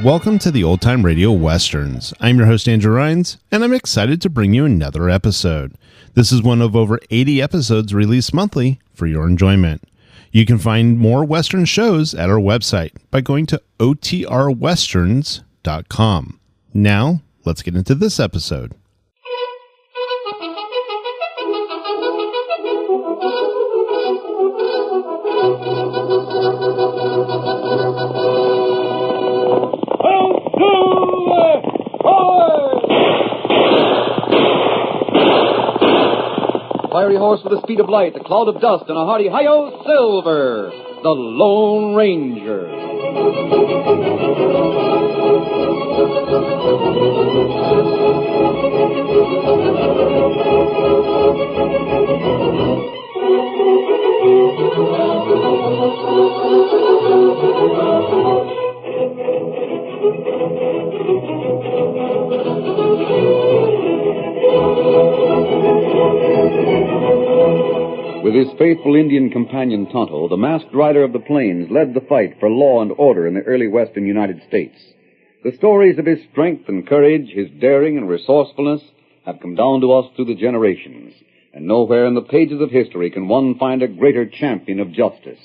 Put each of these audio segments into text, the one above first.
Welcome to the Old Time Radio Westerns. I'm your host, Andrew Rhynes, and I'm excited to bring you another episode. This is one of over 80 episodes released monthly for your enjoyment. You can find more Western shows at our website by going to OTRwesterns.com. Now, let's get into this episode. Fiery horse with the speed of light, a cloud of dust, and a hearty hi-yo, Silver, the Lone Ranger. With his faithful Indian companion Tonto, the masked rider of the plains led the fight for law and order in the early western United States. The stories of his strength and courage, his daring and resourcefulness, have come down to us through the generations, and nowhere in the pages of history can one find a greater champion of justice.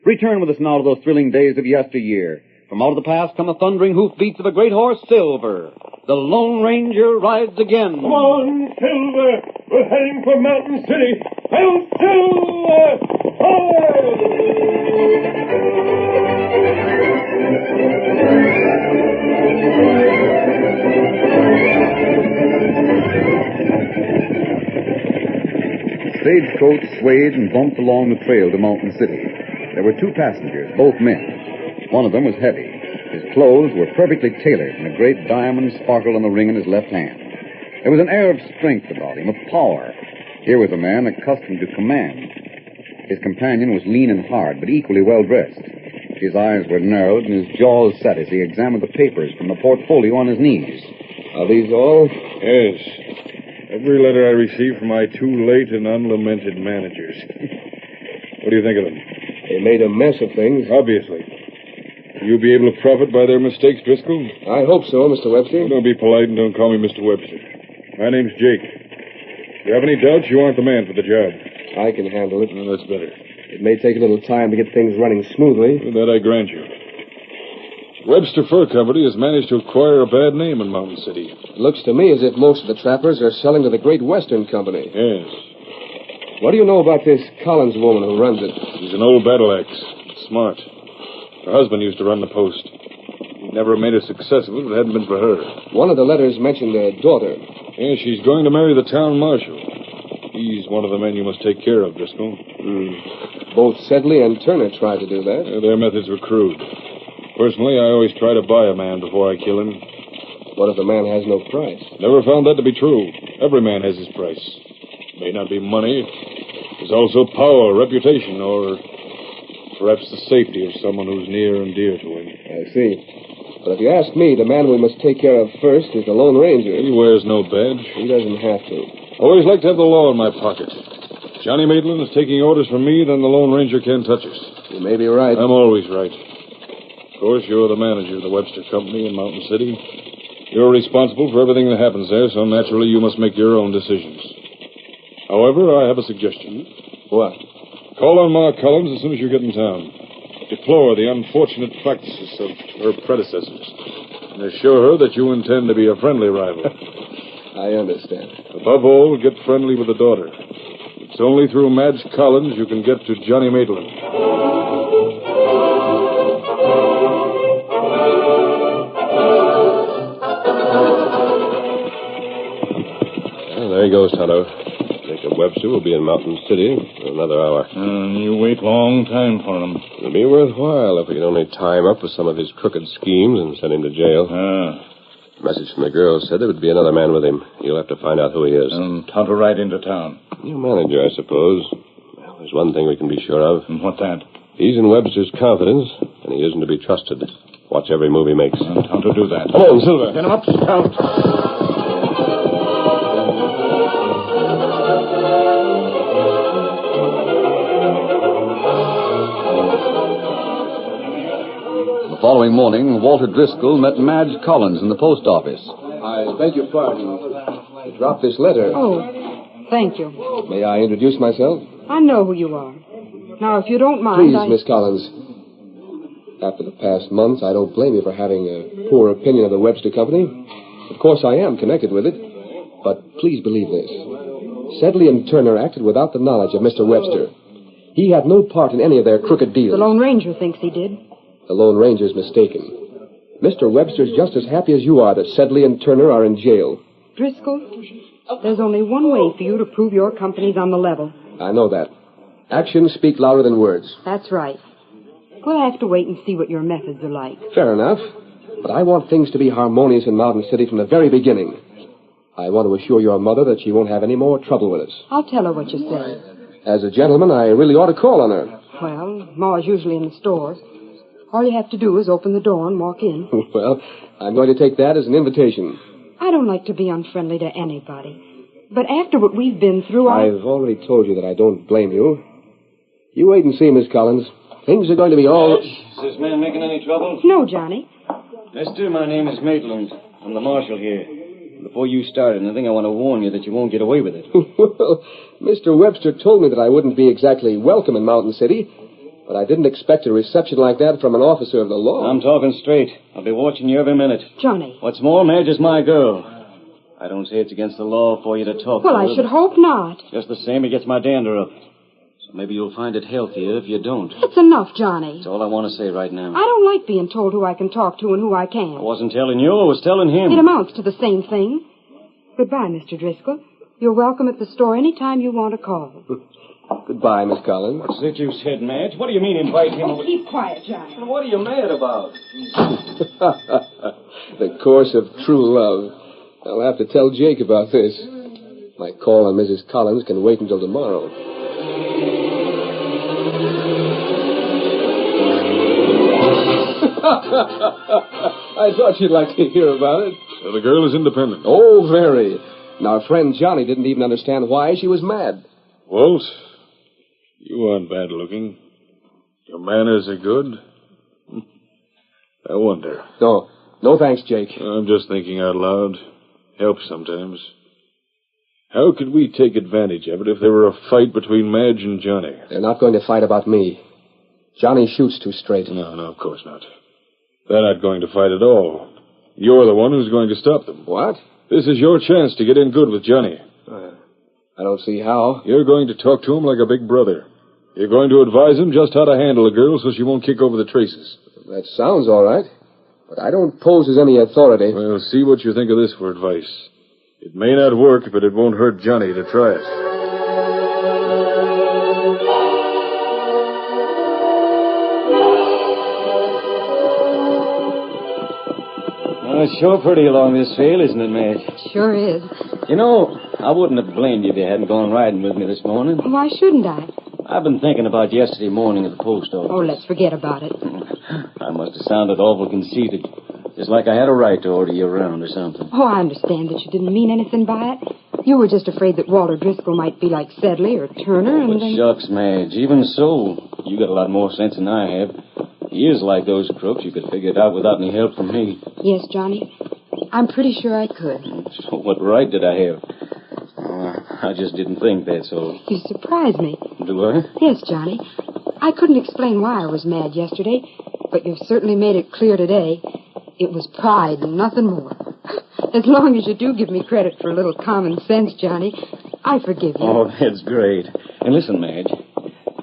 Return with us now to those thrilling days of yesteryear. From out of the past come the thundering hoofbeats of a great horse, Silver. The Lone Ranger rides again. Come on, Silver! We're heading for Mountain City. Hail, Silver! Stagecoach swayed and bumped along the trail to Mountain City. There were two passengers, both men. One of them was heavy. His clothes were perfectly tailored, and a great diamond sparkled on the ring in his left hand. There was an air of strength about him, of power. Here was a man accustomed to command. His companion was lean and hard, but equally well-dressed. His eyes were narrowed and his jaws set as he examined the papers from the portfolio on his knees. Are these all? Yes. Every letter I received from my too late and unlamented managers. What do you think of them? They made a mess of things. Obviously. Will you be able to profit by their mistakes, Driscoll? I hope so, Mr. Webster. Don't be polite and don't call me Mr. Webster. My name's Jake. If you have any doubts, you aren't the man for the job. I can handle it. Well, that's better. It may take a little time to get things running smoothly. Well, that I grant you. Webster Fur Company has managed to acquire a bad name in Mountain City. It looks to me as if most of the trappers are selling to the Great Western Company. Yes. What do you know about this Collins woman who runs it? She's an old battle axe. Smart. Her husband used to run the post. He never made a success of it if it hadn't been for her. One of the letters mentioned a daughter. Yeah, she's going to marry the town marshal. He's one of the men you must take care of, Driscoll. Both Sedley and Turner tried to do that. Yeah, their methods were crude. Personally, I always try to buy a man before I kill him. What if the man has no price? Never found that to be true. Every man has his price. May not be money. There's also power, reputation, or perhaps the safety of someone who's near and dear to him. I see. But if you ask me, the man we must take care of first is the Lone Ranger. He wears no badge. He doesn't have to. I always like to have the law in my pocket. If Johnny Maitland is taking orders from me, then the Lone Ranger can't touch us. You may be right. I'm always right. Of course, you're the manager of the Webster Company in Mountain City. You're responsible for everything that happens there, so naturally you must make your own decisions. However, I have a suggestion. What? Call on Ma Collins as soon as you get in town. Deplore the unfortunate practices of her predecessors. And assure her that you intend to be a friendly rival. I understand. Above all, get friendly with the daughter. It's only through Madge Collins you can get to Johnny Maitland. Well, there he goes, Tonto. Jacob Webster will be in Mountain City in another hour. You wait long time for him. It'll be worthwhile if we can only tie him up with some of his crooked schemes and send him to jail. Message from the girl said there would be another man with him. You'll have to find out who he is. And Tonto right into town. New manager, I suppose. Well, there's one thing we can be sure of. And what's that? He's in Webster's confidence, and he isn't to be trusted. Watch every move he makes. Tonto, do that. Come on, Silver. Get him up, Scout. The following morning, Walter Driscoll met Madge Collins in the post office. I beg your pardon. I dropped this letter. Oh, thank you. May I introduce myself? I know who you are. Now, if you don't mind, Please, Miss Collins. After the past months, I don't blame you for having a poor opinion of the Webster Company. Of course, I am connected with it. But please believe this. Sedley and Turner acted without the knowledge of Mr. Webster. He had no part in any of their crooked deals. The Lone Ranger thinks he did. The Lone Ranger's mistaken. Mr. Webster's just as happy as you are that Sedley and Turner are in jail. Driscoll, there's only one way for you to prove your company's on the level. I know that. Actions speak louder than words. That's right. We'll have to wait and see what your methods are like. Fair enough. But I want things to be harmonious in Mountain City from the very beginning. I want to assure your mother that she won't have any more trouble with us. I'll tell her what you say. As a gentleman, I really ought to call on her. Well, Ma's usually in the stores. All you have to do is open the door and walk in. Well, I'm going to take that as an invitation. I don't like to be unfriendly to anybody. But after what we've been through, I've already told you that I don't blame you. You wait and see, Miss Collins. Things are going to be all... Is this man making any trouble? No, Johnny. Mister, my name is Maitland. I'm the marshal here. Before you start anything, I want to warn you that you won't get away with it. Well, Mr. Webster told me that I wouldn't be exactly welcome in Mountain City, but I didn't expect a reception like that from an officer of the law. I'm talking straight. I'll be watching you every minute. Johnny. What's more, Madge is my girl. I don't say it's against the law for you to talk Well, to her. I should hope not. Just the same, it gets my dander up. So maybe you'll find it healthier if you don't. It's enough, Johnny. That's all I want to say right now. I don't like being told who I can talk to and who I can't. I wasn't telling you, I was telling him. It amounts to the same thing. Goodbye, Mr. Driscoll. You're welcome at the store any time you want to call. Goodbye, Miss Collins. What's that you said, Madge? What do you mean invite him? Oh, keep quiet, Johnny. What are you mad about? The course of true love. I'll have to tell Jake about this. My call on Mrs. Collins can wait until tomorrow. I thought you'd like to hear about it. So the girl is independent. Oh, very. And our friend Johnny didn't even understand why she was mad. Walt, you aren't bad looking. Your manners are good. I wonder. No thanks, Jake. I'm just thinking out loud. Helps sometimes. How could we take advantage of it if there were a fight between Madge and Johnny? They're not going to fight about me. Johnny shoots too straight. No, of course not. They're not going to fight at all. You're the one who's going to stop them. What? This is your chance to get in good with Johnny. I don't see how. You're going to talk to him like a big brother. You're going to advise him just how to handle a girl so she won't kick over the traces. That sounds all right. But I don't pose as any authority. Well, see what you think of this for advice. It may not work, but it won't hurt Johnny to try it. Well, it's sure pretty along this trail, isn't it, Madge? Sure is. You know, I wouldn't have blamed you if you hadn't gone riding with me this morning. Why shouldn't I? I've been thinking about yesterday morning at the post office. Oh, let's forget about it. I must have sounded awful conceited. Just like I had a right to order you around or something. Oh, I understand that you didn't mean anything by it. You were just afraid that Walter Driscoll might be like Sedley or Turner, and But then... shucks, Madge. Even so, you got a lot more sense than I have. He is like those crooks. You could figure it out without any help from me. Yes, Johnny. I'm pretty sure I could. So what right did I have? I just didn't think that, so... You surprised me. Do I? Yes, Johnny. I couldn't explain why I was mad yesterday, but you've certainly made it clear today. It was pride and nothing more. As long as you do give me credit for a little common sense, Johnny, I forgive you. Oh, that's great. And listen, Madge,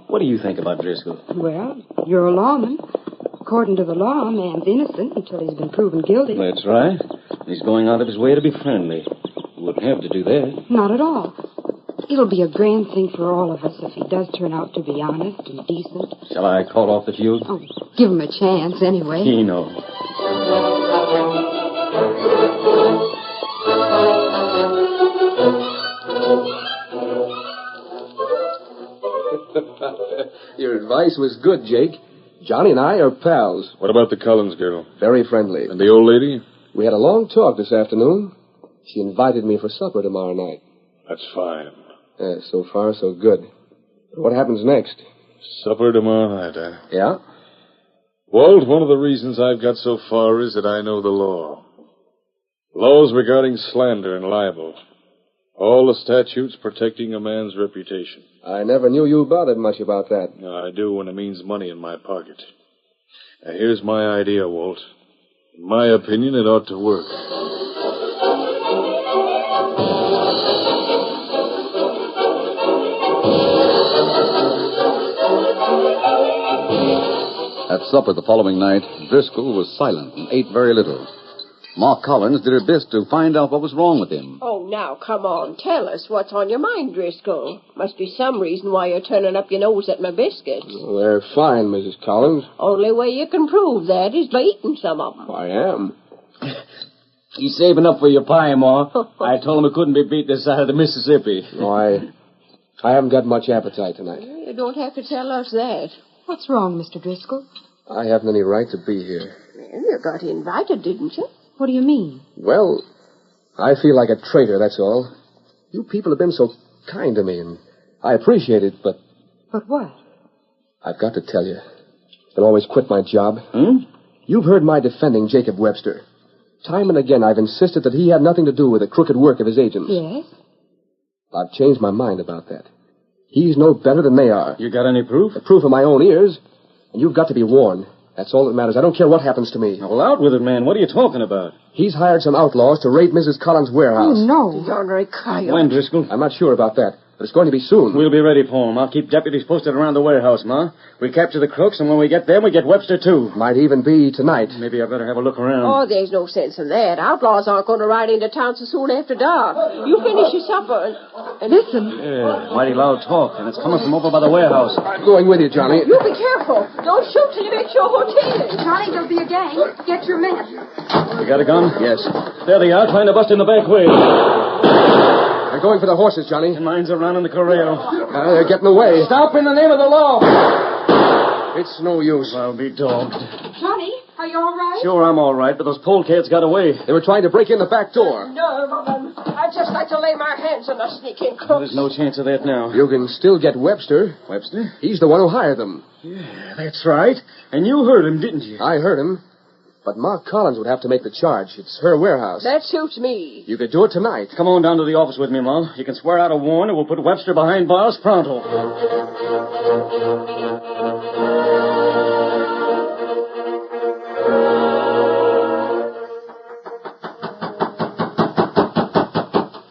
what do you think about Driscoll? Well, you're a lawman. According to the law, a man's innocent until he's been proven guilty. That's right. He's going out of his way to be friendly. He wouldn't have to do that. Not at all. It'll be a grand thing for all of us if he does turn out to be honest and decent. Shall I call off the fuse? Oh, give him a chance anyway. He knows. Your advice was good, Jake. Johnny and I are pals. What about the Collins girl? Very friendly. And the old lady? We had a long talk this afternoon. She invited me for supper tomorrow night. That's fine. So far, so good. What happens next? Supper tomorrow night, eh? Yeah? Walt, one of the reasons I've got so far is that I know the law. Laws regarding slander and libel. All the statutes protecting a man's reputation. I never knew you bothered much about that. I do when it means money in my pocket. Now, here's my idea, Walt. In my opinion, it ought to work. At supper the following night, Driscoll was silent and ate very little. Ma Collins did her best to find out what was wrong with him. Oh, now, come on. Tell us what's on your mind, Driscoll. Must be some reason why you're turning up your nose at my biscuits. Well, they're fine, Mrs. Collins. Only way you can prove that is by eating some of them. I am. He's saving up for your pie, Ma. I told him it couldn't be beat this side of the Mississippi. No, I haven't got much appetite tonight. You don't have to tell us that. What's wrong, Mr. Driscoll? I haven't any right to be here. Well, you got invited, didn't you? What do you mean? Well, I feel like a traitor, that's all. You people have been so kind to me, and I appreciate it, but... But what? I've got to tell you. I'll always quit my job. You've heard my defending Jacob Webster. Time and again, I've insisted that he had nothing to do with the crooked work of his agents. Yes? I've changed my mind about that. He's no better than they are. You got any proof? The proof of my own ears. And you've got to be warned. That's all that matters. I don't care what happens to me. Well, out with it, man. What are you talking about? He's hired some outlaws to raid Mrs. Collins' warehouse. Oh, no. The ornery coyote. When, Driscoll? I'm not sure about that, but it's going to be soon. We'll be ready for him. I'll keep deputies posted around the warehouse, Ma. We capture the crooks, and when we get them, we get Webster, too. Might even be tonight. Maybe I better have a look around. Oh, there's no sense in that. Outlaws aren't going to ride into town so soon after dark. You finish your supper and Listen. Yeah, mighty loud talk, and it's coming from over by the warehouse. I'm going with you, Johnny. you be careful. Don't shoot till you make sure who it is. Johnny, there'll be a gang. Get your men. You got a gun? Yes. There they are, trying to bust in the back way. They're going for the horses, Johnny. And mine's around in the corral. They're getting away. Stop in the name of the law. It's no use. I'll be dogged. Johnny, are you all right? Sure, I'm all right, but those polecats got away. They were trying to break in the back door. Nerve of them. I'd just like to lay my hands on the sneaking crooks. There's no chance of that now. You can still get Webster. Webster? He's the one who hired them. Yeah, that's right. And you heard him, didn't you? I heard him. But Ma Collins would have to make the charge. It's her warehouse. That suits me. You could do it tonight. Come on down to the office with me, Ma. You can swear out a warrant and we'll put Webster behind bars pronto.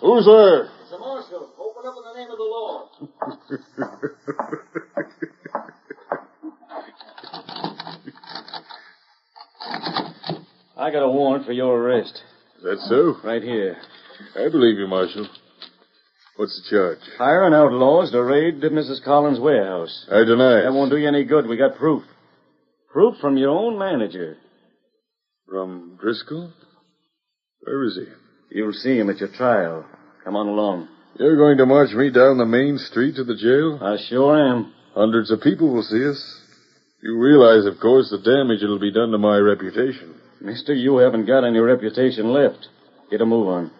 Who's there? It's the marshal. Open up in the name of the law. I got a warrant for your arrest. Is that so? Right here. I believe you, Marshal. What's the charge? Hiring outlaws to raid Mrs. Collins' warehouse. I deny it. That won't do you any good. We got proof. Proof from your own manager. From Driscoll? Where is he? You'll see him at your trial. Come on along. You're going to march me down the main street to the jail? I sure am. Hundreds of people will see us. You realize, of course, the damage it'll be done to my reputation. Mister, you haven't got any reputation left. Get a move on.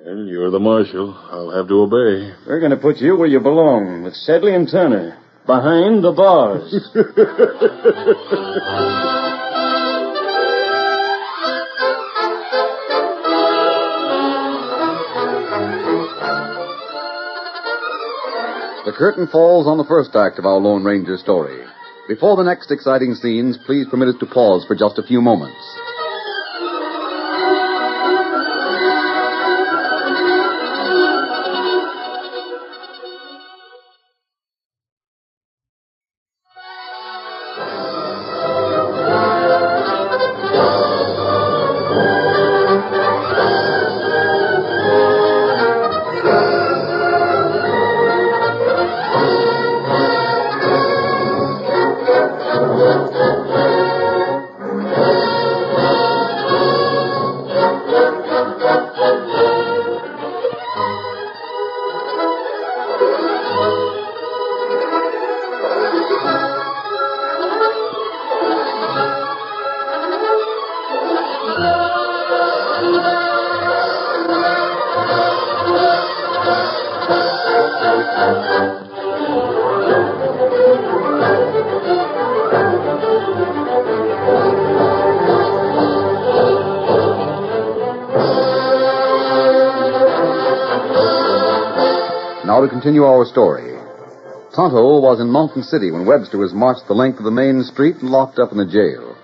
And you're the marshal. I'll have to obey. We're going to put you where you belong, with Sedley and Turner, behind the bars. The curtain falls on the first act of our Lone Ranger story. Before the next exciting scenes, please permit us to pause for just a few moments. Now to continue our story. Tonto was in Mountain City when Webster was marched the length of the main street and locked up in the jail.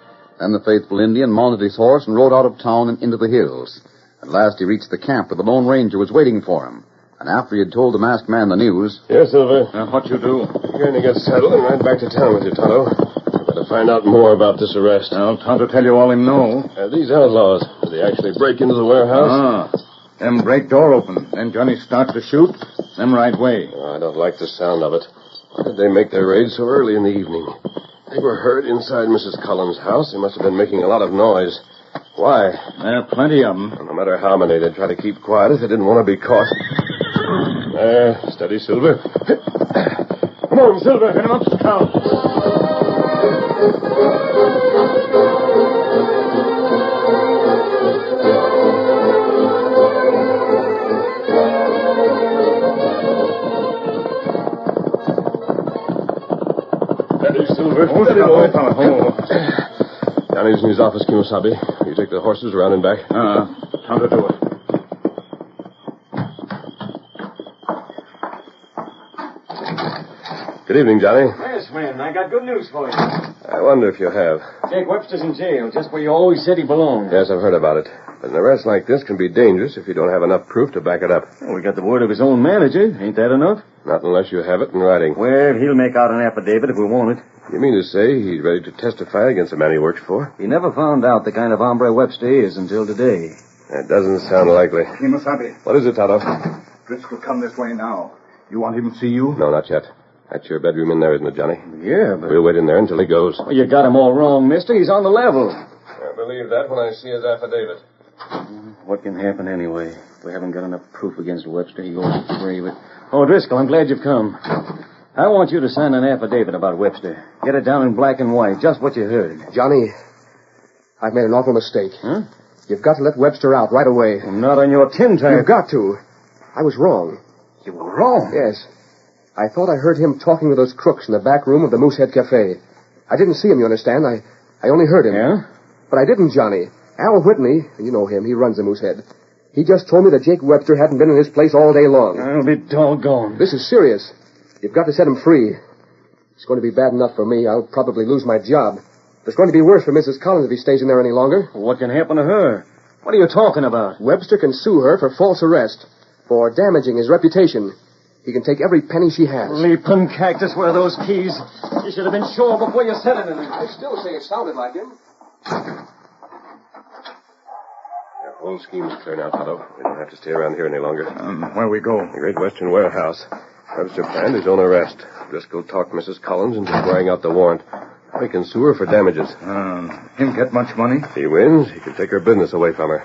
Then the faithful Indian mounted his horse and rode out of town and into the hills. At last he reached the camp where the Lone Ranger was waiting for him. And after he had told the masked man the news... Yes, Silver. What you do? I'm going to get settled and ride back to town with you, Tonto. I've got to find out more about this arrest. Well, Tonto tell you all him know. These outlaws, did they actually break into the warehouse? Them break door open. Then Johnny start to shoot. Them right way. Oh, I don't like the sound of it. Why did they make their raid so early in the evening? They were heard inside Mrs. Cullen's house. They must have been making a lot of noise. Why? There are plenty of them. Well, no matter how many, they'd try to keep quiet if they didn't want to be caught. There, steady, Silver. Come on, Silver. Get him up, Scout. Steady, Silver. Steady, boy. Johnny's in his office, Kimosabe. You take the horses around and back. Tonto do it. Good evening, Johnny. Yes, man, I got good news for you. I wonder if you have. Jake Webster's in jail, just where you always said he belonged. Yes, I've heard about it. But an arrest like this can be dangerous if you don't have enough proof to back it up. Well, we got the word of his own manager. Ain't that enough? Not unless you have it in writing. Well, he'll make out an affidavit if we want it. You mean to say he's ready to testify against the man he works for? He never found out the kind of hombre Webster is until today. That doesn't sound likely. Kimosabe. What is it, Tonto? Driscoll come this way now. You want him to see you? No, not yet. That's your bedroom in there, isn't it, Johnny? Yeah, but... We'll wait in there until he goes. Well, you got him all wrong, mister. He's on the level. I believe that when I see his affidavit. What can happen anyway? If we haven't got enough proof against Webster, he goes free. But... Oh, Driscoll, I'm glad you've come. I want you to sign an affidavit about Webster. Get it down in black and white, just what you heard. Johnny, I've made an awful mistake. Huh? You've got to let Webster out right away. Well, not on your tin type. You've got to. I was wrong. You were wrong? Yes. I thought I heard him talking with those crooks in the back room of the Moosehead Cafe. I didn't see him, you understand. I only heard him. Yeah? But I didn't, Johnny. Al Whitney, you know him, he runs the Moosehead. He just told me that Jake Webster hadn't been in his place all day long. I'll be doggone. This is serious. You've got to set him free. It's going to be bad enough for me. I'll probably lose my job. It's going to be worse for Mrs. Collins if he stays in there any longer. What can happen to her? What are you talking about? Webster can sue her for false arrest, for damaging his reputation. He can take every penny she has. Leaping cactus, where are those keys? You should have been sure before you said anything. I still say it sounded like him. The whole scheme's clear now, Tonto. We don't have to stay around here any longer. Where we go? The Great Western Warehouse. Webster planned his own arrest. Driscoll talked Mrs. Collins into swearing out the warrant. We can sue her for damages. Him get much money? If he wins, he can take her business away from her.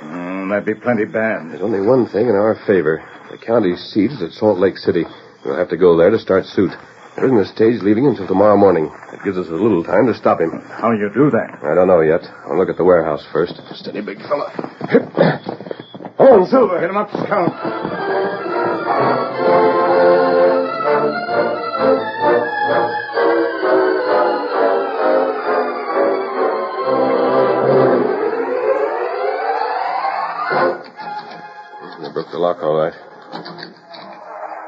That'd be plenty bad. There's only one thing in our favor. The county seat is at Salt Lake City. We'll have to go there to start suit. There isn't a stage leaving until tomorrow morning. It gives us a little time to stop him. How you do that? I don't know yet. I'll look at the warehouse first. Steady, big fella. Oh, Silver, hit him up, Scout. They broke the lock, all right.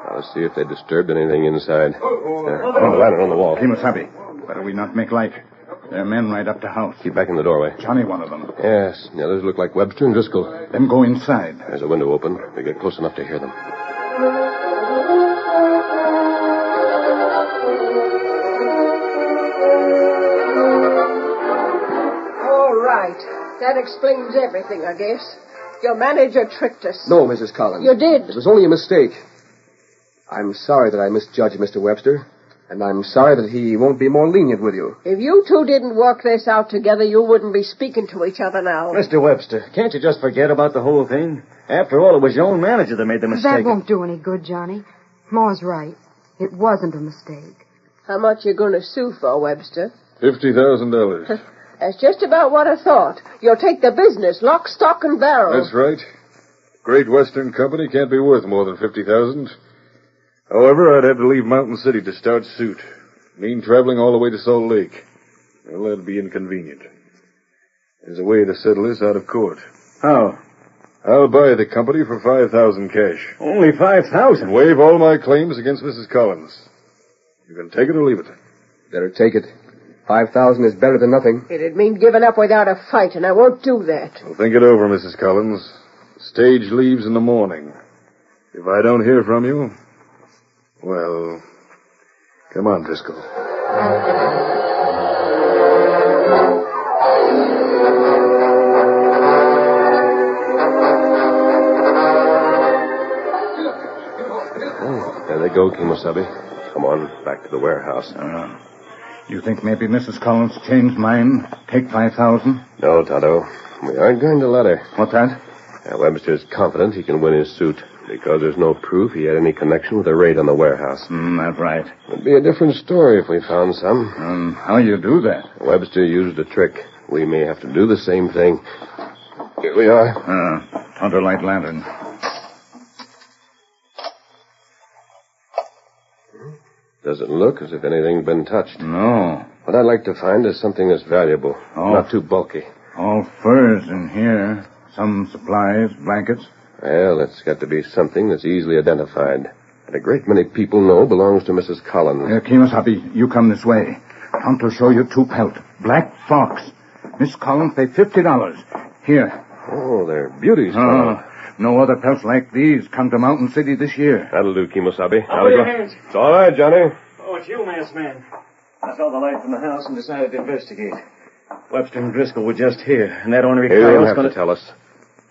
Now, let's see if they disturbed anything inside. There, on the ladder on the wall. Kimosabe, better we not make light. There are men right up the house. Keep back in the doorway. Johnny, one of them. Yes, the others look like Webster and Driscoll. Them go inside. There's a window open. We get close enough to hear them. All right. That explains everything, I guess. Your manager tricked us. No, Mrs. Collins. You did. It was only a mistake. I'm sorry that I misjudged Mr. Webster, and I'm sorry that he won't be more lenient with you. If you two didn't work this out together, you wouldn't be speaking to each other now. Mr. Webster, can't you just forget about the whole thing? After all, it was your own manager that made the mistake. That won't do any good, Johnny. Ma's right. It wasn't a mistake. How much you going to sue for, Webster? $50,000. That's just about what I thought. You'll take the business, lock, stock, and barrel. That's right. Great Western Company can't be worth more than $50,000. However, I'd have to leave Mountain City to start suit. Mean traveling all the way to Salt Lake. Well, that'd be inconvenient. There's a way to settle this out of court. How? I'll buy the company for $5,000 cash. Only $5,000? Waive all my claims against Mrs. Collins. You can take it or leave it. Better take it. 5,000 is better than nothing. It'd mean giving up without a fight, and I won't do that. Well, think it over, Mrs. Collins. Stage leaves in the morning. If I don't hear from you, well, come on, Driscoll. There they go, Kimosabe. Come on, back to the warehouse. You think maybe Mrs. Collins changed mind? Take 5,000? No, Tonto. We aren't going to let her. What's that? Webster's confident he can win his suit because there's no proof he had any connection with the raid on the warehouse. That's right. It'd be a different story if we found some. How you do that? Webster used a trick. We may have to do the same thing. Here we are. Tonto light lantern. Doesn't look as if anything's been touched. No. What I'd like to find is something that's valuable. Not too bulky. All furs in here. Some supplies, blankets. Well, it's got to be something that's easily identified. That a great many people know belongs to Mrs. Collins. Kimosabe, you come this way. Tonto show you 2 pelt. Black fox. Miss Collins pay $50. Here. Oh, they're beauties, Tonto. No other pelts like these come to Mountain City this year. That'll do, Kimosabe. Over your hands. It's all right, Johnny. Oh, it's you, masked man. I saw the light from the house and decided to investigate. Webster and Driscoll were just here, and that ornery You don't coyote's have to tell us.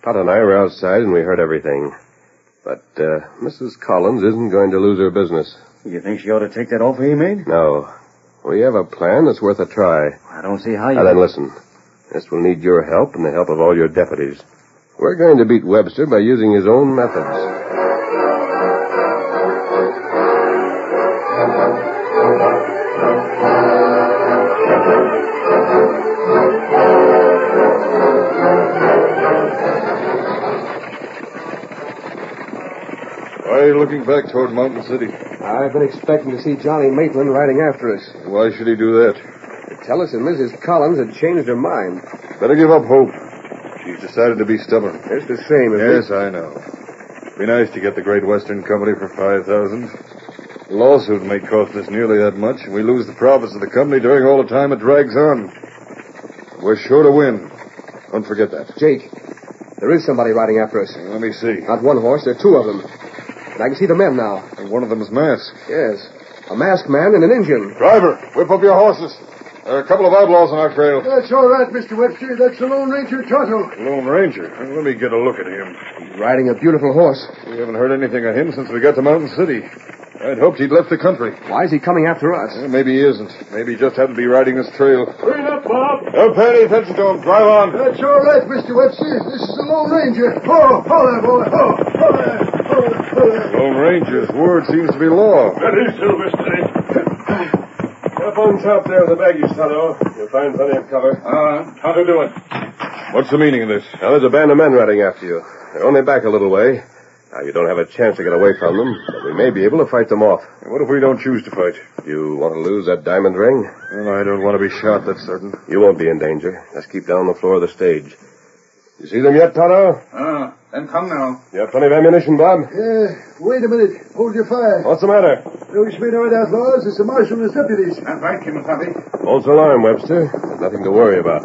Todd and I were outside, and we heard everything. But Mrs. Collins isn't going to lose her business. You think she ought to take that offer he made? No. We have a plan that's worth a try. I don't see how you... Now then, listen. This will need your help and the help of all your deputies. We're going to beat Webster by using his own methods. Why are you looking back toward Mountain City? I've been expecting to see Johnny Maitland riding after us. Why should he do that? To tell us that Mrs. Collins had changed her mind. Better give up hope. She's decided to be stubborn. It's the same as Yes, I know. Be nice to get the Great Western Company for $5,000. The lawsuit may cost us nearly that much, and we lose the profits of the company during all the time it drags on. We're sure to win. Don't forget that. Jake, there is somebody riding after us. Let me see. Not one horse, there are 2 of them. And I can see the men now. And one of them is masked. Yes. A masked man and an Indian. Driver, whip up your horses. There are a couple of outlaws on our trail. That's all right, Mr. Webster. That's the Lone Ranger Tonto. Lone Ranger? Let me get a look at him. He's riding a beautiful horse. We haven't heard anything of him since we got to Mountain City. I'd hoped he'd left the country. Why is he coming after us? Maybe he isn't. Maybe he just happened to be riding this trail. Hurry up, Bob. Don't pay any attention to him. Drive on. That's all right, Mr. Webster. This is the Lone Ranger. Ho there, boy. Ho there. Lone Ranger's word seems to be law. That is so, Mr. Up on top there with the baggage, Tonto. You'll find plenty of cover. Tonto doing? What's the meaning of this? Now, there's a band of men riding after you. They're only back a little way. Now, you don't have a chance to get away from them, but we may be able to fight them off. What if we don't choose to fight? You want to lose that diamond ring? Well, I don't want to be shot, that's certain. You won't be in danger. Just keep down the floor of the stage. You see them yet, Tonto? Then come now. You have plenty of ammunition, Bob? Wait a minute. Hold your fire. What's the matter? Those Smithard outlaws, it's the marshal and his deputies. That's right, Kimosabe. False alarm, Webster. There's nothing to worry about.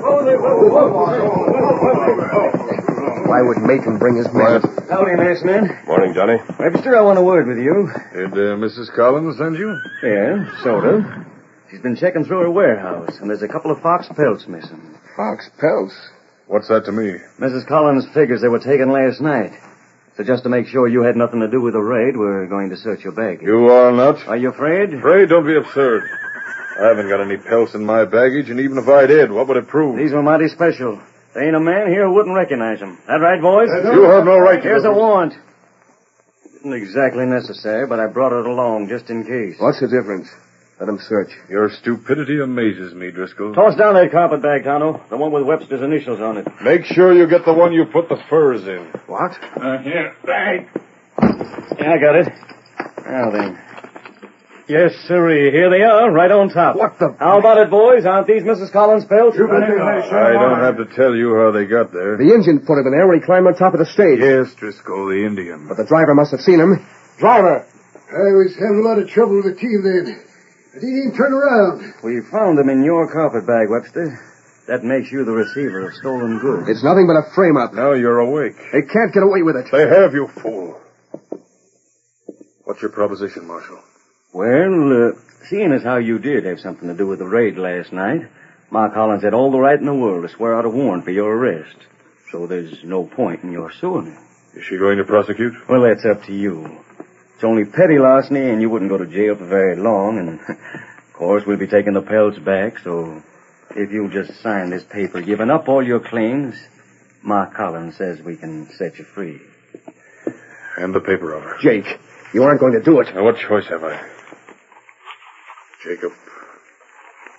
Why would Maitland bring his men? Howdy, masked man. Morning, Johnny. Webster, I want a word with you. Did Mrs. Collins send you? Yeah, sort of. She's been checking through her warehouse, and there's a couple of fox pelts missing. Fox pelts? What's that to me? Mrs. Collins figures they were taken last night. So just to make sure you had nothing to do with the raid, we're going to search your baggage. You are not? Are you afraid? Afraid? Don't be absurd. I haven't got any pelts in my baggage, and even if I did, what would it prove? These were mighty special. There ain't a man here who wouldn't recognize them. That right, boys? You have no right to... Here's a warrant. Isn't exactly necessary, but I brought it along just in case. What's the difference? Let him search. Your stupidity amazes me, Driscoll. Toss down that carpet bag, Tonto. The one with Webster's initials on it. Make sure you get the one you put the furs in. What? Here, bag. Yeah, I got it. Now then. Yes, sirree. Here they are, right on top. What the... How about it, boys? Aren't these Mrs. Collins' pelts? I don't have to tell you how they got there. The engine put him in there when he climbed on top of the stage. Yes, Driscoll, the Indian. But the driver must have seen him. Driver! I was having a lot of trouble with the team then. But he didn't turn around. We found them in your carpet bag, Webster. That makes you the receiver of stolen goods. It's nothing but a frame-up. Now you're awake. They can't get away with it. They have, you fool. What's your proposition, Marshal? Well, seeing as how you did have something to do with the raid last night, Ma Collins had all the right in the world to swear out a warrant for your arrest. So there's no point in your suing her. Is she going to prosecute? Well, that's up to you. It's only petty larceny, and you wouldn't go to jail for very long, and, of course, we'll be taking the pelts back, so if you'll just sign this paper giving up all your claims, Ma Collins says we can set you free. Hand the paper over. Jake, you aren't going to do it. Now, what choice have I? Jacob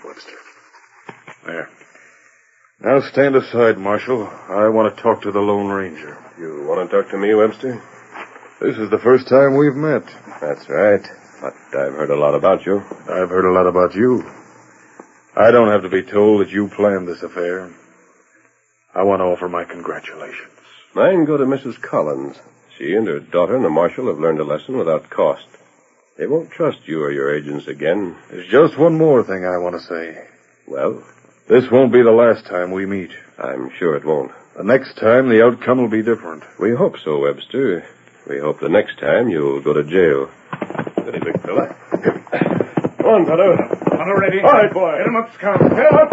Webster. There. Now stand aside, Marshal. I want to talk to the Lone Ranger. You want to talk to me, Webster? This is the first time we've met. That's right. But I've heard a lot about you. I've heard a lot about you. I don't have to be told that you planned this affair. I want to offer my congratulations. Mine go to Mrs. Collins. She and her daughter and the marshal have learned a lesson without cost. They won't trust you or your agents again. There's just one more thing I want to say. Well? This won't be the last time we meet. I'm sure it won't. The next time, the outcome will be different. We hope so, Webster. We hope the next time you'll go to jail. Steady, big fella. Come on, Tonto. Tonto ready? All right, boy. Get him up, Scout. Get him up.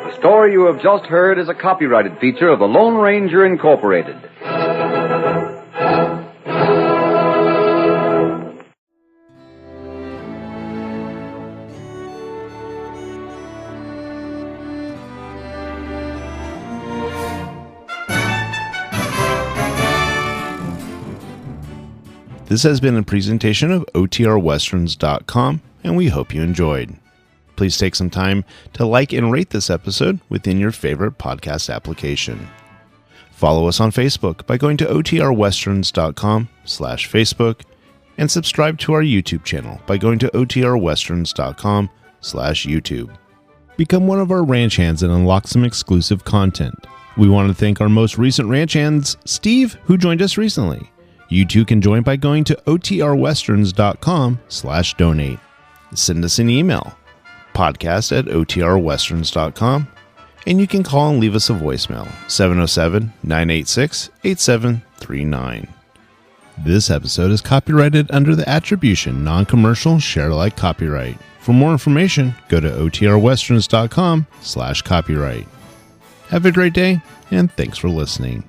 The story you have just heard is a copyrighted feature of the Lone Ranger Incorporated. This has been a presentation of OTRWesterns.com, and we hope you enjoyed. Please take some time to like and rate this episode within your favorite podcast application. Follow us on Facebook by going to OTRWesterns.com/Facebook and subscribe to our YouTube channel by going to OTRWesterns.com/YouTube. Become one of our ranch hands and unlock some exclusive content. We want to thank our most recent ranch hands, Steve, who joined us recently. You too can join by going to OTRWesterns.com/donate. Send us an email, podcast@OTRWesterns.com, and you can call and leave us a voicemail, 707-986-8739. This episode is copyrighted under the attribution non-commercial share-alike copyright. For more information, go to OTRWesterns.com/copyright. Have a great day, and thanks for listening.